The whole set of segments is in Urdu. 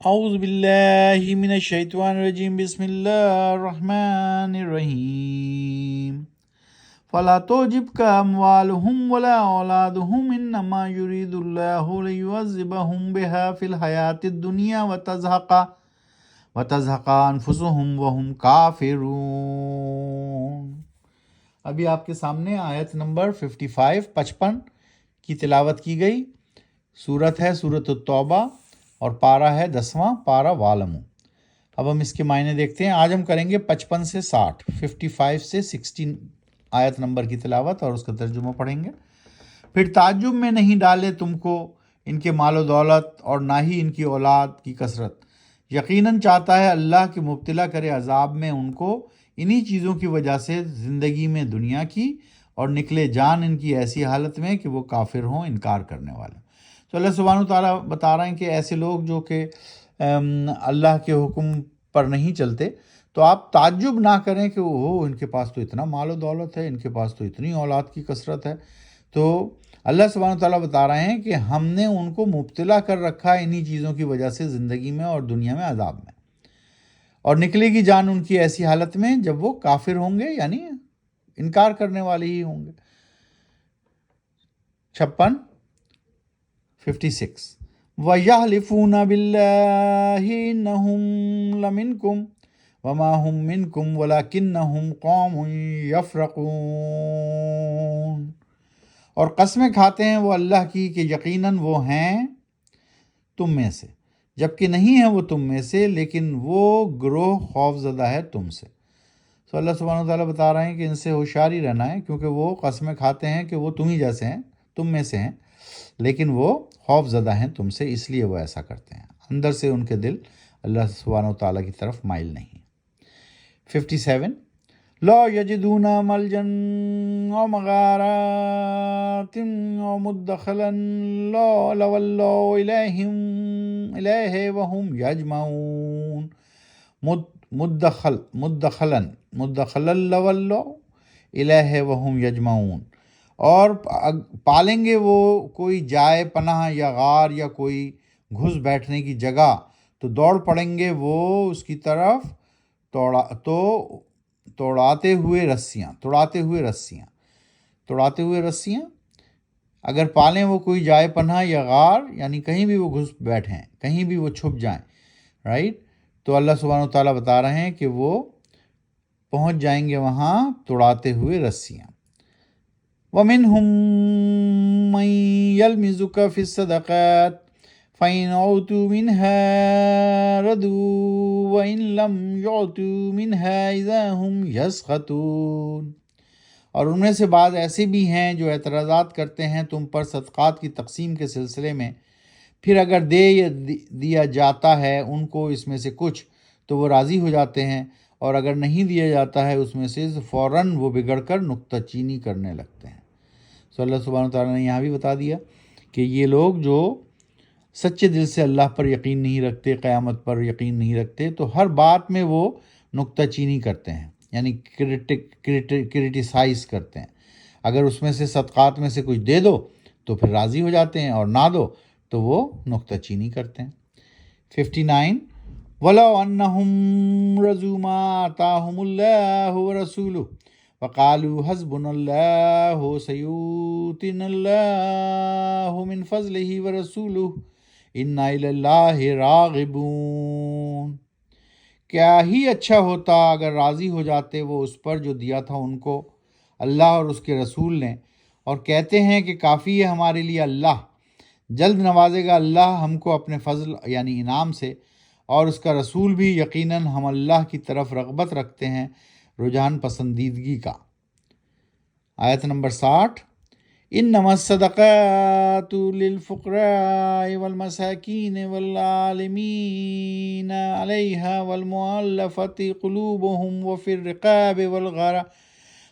اعوذ باللہ من الشیطان الرجیم بسم اللہ الرحمن الرحیم فلا تعجبک اموالہم ولا اولادہم انما یرید اللہ لیعذبہم بہا فی الحیاۃ الدنیا وتزہق انفسہم وہم کافرون۔ ابھی آپ کے سامنے آیت نمبر 55 کی تلاوت کی گئی۔ سورت ہے سورت التوبہ اور پارہ ہے 10واں پارہ والمو۔ اب ہم اس کے معنی دیکھتے ہیں۔ آج ہم کریں گے 55 سے 60، 55 سے 16 آیت نمبر کی تلاوت اور اس کا ترجمہ پڑھیں گے۔ پھر تعجب میں نہیں ڈالے تم کو ان کے مال و دولت اور نہ ہی ان کی اولاد کی کثرت، یقیناً چاہتا ہے اللہ کہ مبتلا کرے عذاب میں ان کو انہی چیزوں کی وجہ سے زندگی میں دنیا کی، اور نکلے جان ان کی ایسی حالت میں کہ وہ کافر ہوں، انکار کرنے والے۔ تو اللہ سبحانہ وتعالیٰ بتا رہے ہیں کہ ایسے لوگ جو کہ اللہ کے حکم پر نہیں چلتے، تو آپ تعجب نہ کریں کہ ان کے پاس تو اتنا مال و دولت ہے، ان کے پاس تو اتنی اولاد کی کثرت ہے۔ تو اللہ سبحانہ وتعالیٰ بتا رہے ہیں کہ ہم نے ان کو مبتلا کر رکھا ہے انہی چیزوں کی وجہ سے زندگی میں اور دنیا میں عذاب میں، اور نکلے گی جان ان کی ایسی حالت میں جب وہ کافر ہوں گے، یعنی انکار کرنے والے ہی ہوں گے۔ 56 وَيَحْلِفُونَ بِاللَّهِ إِنَّهُمْ لَمِنْكُمْ وَمَا هُمْ مِنْكُمْ وَلَكِنَّهُمْ قَوْمٌ يَفْرَقُونَ، اور قسمیں کھاتے ہیں وہ اللہ کی کہ یقیناً وہ ہیں تم میں سے، جبکہ نہیں ہیں وہ تم میں سے، لیکن وہ گروہ خوف زدہ ہے تم سے۔ تو اللہ سبحانہ وتعالیٰ بتا رہے ہیں کہ ان سے ہوشیاری رہنا ہے، کیونکہ وہ قسمیں کھاتے ہیں کہ وہ تم ہی جیسے ہیں، تم میں سے ہیں، لیکن وہ خوف زدہ ہیں تم سے، اس لیے وہ ایسا کرتے ہیں۔ اندر سے ان کے دل اللہ سبحانہ وتعالیٰ کی طرف مائل نہیں۔ 57 لا یجدون ملجا و مغارات و مدخلا لولوا الیہ وہم یجمعون۔ مدخلا لولوا الیہ وہم یجمعون، اور پالیں گے وہ کوئی جائے پناہ یا غار یا کوئی گھس بیٹھنے کی جگہ، تو دوڑ پڑیں گے وہ اس کی طرف توڑاتے ہوئے رسیاں۔ اگر پالیں وہ کوئی جائے پناہ یا غار، یعنی کہیں بھی وہ گھس بیٹھیں، کہیں بھی وہ چھپ جائیں، رائٹ؟ تو اللہ سبحانہ وتعالیٰ بتا رہے ہیں کہ وہ پہنچ جائیں گے وہاں توڑاتے ہوئے رسیاں۔ وَمِنْهُمْ مَنْ يَلْمِزُكَ فِي الصَّدَقَاتِ فَإِنْ أُوتُوا مِنْهَا رَضُوا وَإِنْ لَمْ يُعْطُوا مِنْهَا إِذَا هُمْ يَسْخَطُونَ، اور ان میں سے بعض ایسے بھی ہیں جو اعتراضات کرتے ہیں تم پر صدقات کی تقسیم کے سلسلے میں، پھر اگر دیا جاتا ہے ان کو اس میں سے کچھ تو وہ راضی ہو جاتے ہیں، اور اگر نہیں دیا جاتا ہے اس میں سے فوراً وہ بگڑ کر نکتہ چینی کرنے لگتے ہیں۔ سو اللہ سبحانہ وتعالیٰ نے یہاں بھی بتا دیا کہ یہ لوگ جو سچے دل سے اللہ پر یقین نہیں رکھتے، قیامت پر یقین نہیں رکھتے، تو ہر بات میں وہ نکتہ چینی کرتے ہیں، یعنی کرٹیسائز کرتے ہیں۔ اگر اس میں سے صدقات میں سے کچھ دے دو تو پھر راضی ہو جاتے ہیں، اور نہ دو تو وہ نکتہ چینی کرتے ہیں۔ 59 وَلَوْ أَنَّهُمْ رَضُوا مَا آتَاهُمُ اللَّهُ وَرَسُولُهُ وَقَالُوا حَسْبُنَا اللَّهُ سَيُؤْتِينَا اللَّهُ مِنْ فَضْلِهِ وَرَسُولُهُ إِنَّا إِلَى اللَّهِ رَاغِبُونَ، کیا ہی اچھا ہوتا اگر راضی ہو جاتے وہ اس پر جو دیا تھا ان کو اللہ اور اس کے رسول نے، اور کہتے ہیں کہ کافی ہے ہمارے لیے اللہ، جلد نوازے گا اللہ ہم کو اپنے فضل یعنی انعام سے، اور اس کا رسول بھی، یقیناً ہم اللہ کی طرف رغبت رکھتے ہیں، رجحان پسندیدگی کا۔ آیت نمبر 60 انما الصدقات للفقراء والمساکین والعالمین علیہا والمؤلفۃ قلوبهم وفی الرقاب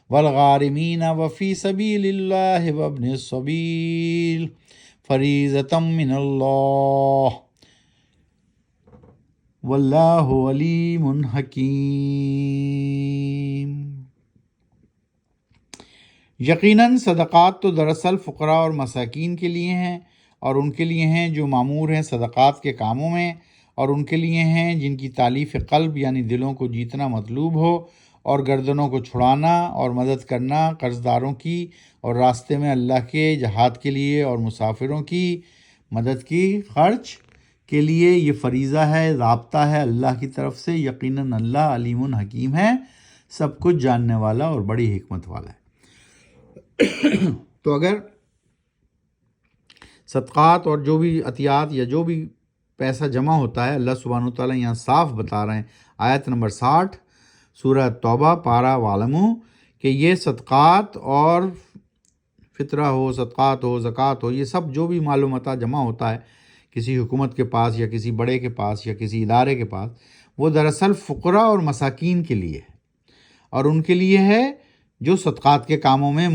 والغارمین وفی سبیل اللہ وابن السبیل فریضۃ من اللہ واللہ علیم حکیم۔ یقیناً صدقات تو دراصل فقراء اور مساکین کے لیے ہیں، اور ان کے لیے ہیں جو معمور ہیں صدقات کے کاموں میں، اور ان کے لیے ہیں جن کی تالیف قلب یعنی دلوں کو جیتنا مطلوب ہو، اور گردنوں کو چھڑانا اور مدد کرنا قرض داروں کی، اور راستے میں اللہ کے جہاد کے لیے اور مسافروں کی مدد کی خرچ کے لیے یہ فریضہ ہے، ضابطہ ہے اللہ کی طرف سے۔ یقیناً اللہ علیم حکیم ہے، سب کچھ جاننے والا اور بڑی حکمت والا ہے۔ تو اگر صدقات اور جو بھی عطیات یا جو بھی پیسہ جمع ہوتا ہے، اللہ سبحانہ وتعالیٰ یہاں صاف بتا رہے ہیں آیت نمبر 60 سورہ توبہ پارہ وعلمو کہ یہ صدقات اور فطرہ ہو، صدقات ہو، زکوٰۃ ہو، یہ سب جو بھی مال و متاع جمع ہوتا ہے کسی حکومت کے پاس یا کسی بڑے کے پاس یا کسی ادارے کے پاس، وہ دراصل فقراء اور مساکین کے لیے ہے، اور ان کے لیے ہے جو صدقات کے کاموں میں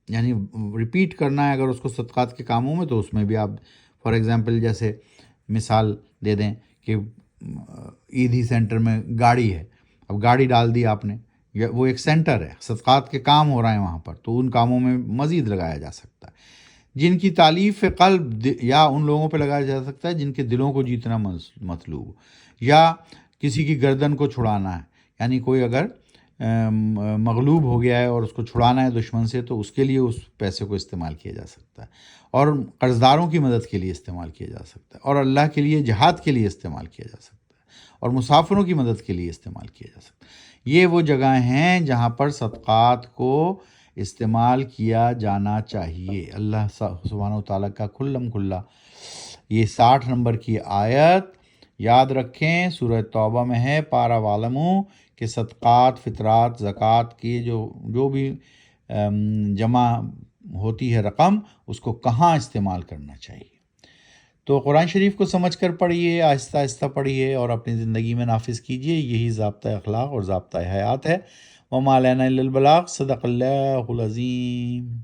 یعنی ریپیٹ کرنا ہے اگر اس کو صدقات کے کاموں میں، تو اس میں بھی آپ فار ایگزامپل جیسے مثال دے دیں کہ عیدھی سینٹر میں گاڑی ہے، اب گاڑی ڈال دی آپ نے، وہ ایک سینٹر ہے، صدقات کے کام ہو رہے ہیں وہاں پر، تو ان کاموں میں مزید لگایا جا سکتا ہے۔ جن کی تالیف قلب یا ان لوگوں پہ لگایا جا سکتا ہے جن کے دلوں کو جیتنا مطلوب ہو، یا کسی کی گردن کو چھڑانا ہے، یعنی کوئی اگر مغلوب ہو گیا ہے اور اس کو چھڑانا ہے دشمن سے، تو اس کے لیے اس پیسے کو استعمال کیا جا سکتا ہے، اور قرض داروں کی مدد کے لیے استعمال کیا جا سکتا ہے، اور اللہ کے لیے جہاد کے لیے استعمال کیا جا سکتا ہے، اور مسافروں کی مدد کے لیے استعمال کیا جا سکتا ہے۔ یہ وہ جگہیں ہیں جہاں پر صدقات کو استعمال کیا جانا چاہیے۔ اللہ سبحانہ وتعالیٰ کا کھلم کھلا یہ 60 نمبر کی آیت یاد رکھیں، سورہ توبہ میں ہے، پارہ وعلمو کہ صدقات، فطرات، زکوٰۃ کی جو بھی جمع ہوتی ہے رقم، اس کو کہاں استعمال کرنا چاہیے۔ تو قرآن شریف کو سمجھ کر پڑھیے، آہستہ آہستہ پڑھیے اور اپنی زندگی میں نافذ کیجیے، یہی ضابطۂ اخلاق اور ضابطۂ حیات ہے۔ وما علینا الا البلاغ، صدق اللہ العظیم۔